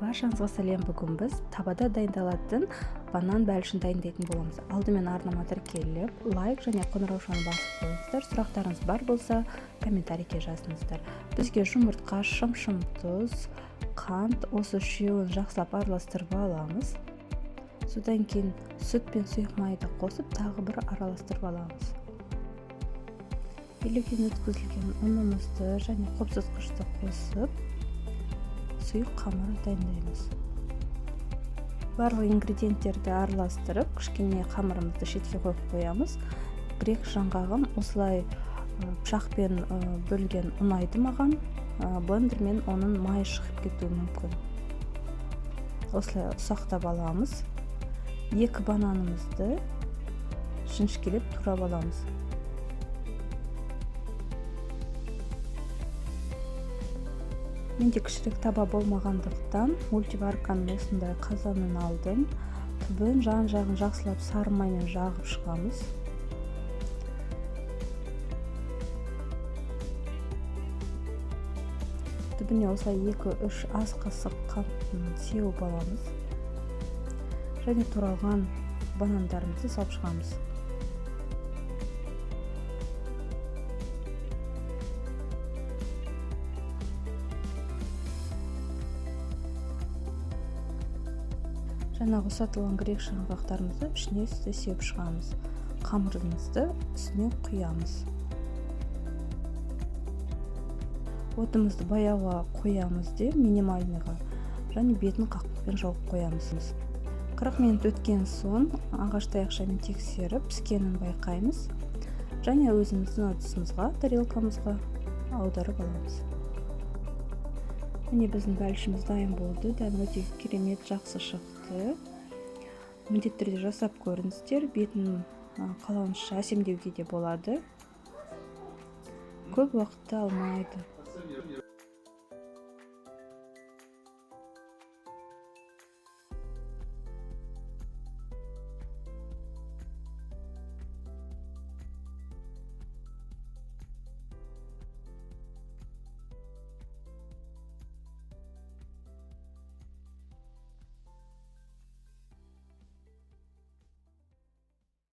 Баршаңызға сәлем. Бүгін біз табада дайындалатын банан бәлішін дайындайтын боламыз. Алдымен арнама тіркеліп, лайк және қоңыраушаны басып қойыңыздар. Сұрақтарыңыз бар болса, комментарийге жазыңыздар. Бізге жұмыртқа, шым тұз, қант, осы үшеуін жақсылап араластырып аламыз. Содан кейін сүт пен сұйық майды қосып, тағы бір араластырып аламыз. Елуден өткізілген ұнымызды және қопсытқышты қосып, сұйық қамыр дайындаймыз. Барлық ингредиенттерді араластырып, кішкене қамырымызды шетке қойып қоямыз. Грек жаңғағын осылай пышақпен бөлген ұнайды маған. Блендермен оның майы шығып кетуі мүмкін. Осылай ұсақтап аламыз. 2 бананымызды жіңішкелеп турап аламыз. Менде кішірек таба болмағандықтан мультиварканың осындай қазанын алдым. Түбін жан-жағын жақсылап сары маймен жағып шығамыз. Түбіне осылай 2-3 ас қасық қанттың сеуіп аламыз. Және туралған банандарымызды салып шығамыз. Жаңағы ұсатылған грек жаңғақтарымызды ішіне сеуіп шығамыз. Қамырымызды үстіне құямыз. Отымызды баяуға қоямыз де минимальныйға, және бетін қақпақпен жауып қоямыз. 40 минут өткен соң ағаш таяқшамен тексеріп піскенін байқаймыз. Және өзіміздің ыдысымызға, тарелкамызға аударып аламыз. Міне біздің бәлішіміз дайын болды. Дәмі өте керемет, жақсы шықты. Міндетті түрде жасап көріңіздер. Бетін қалауынша әсемдеуге де болады. Көп уақытты алмайды.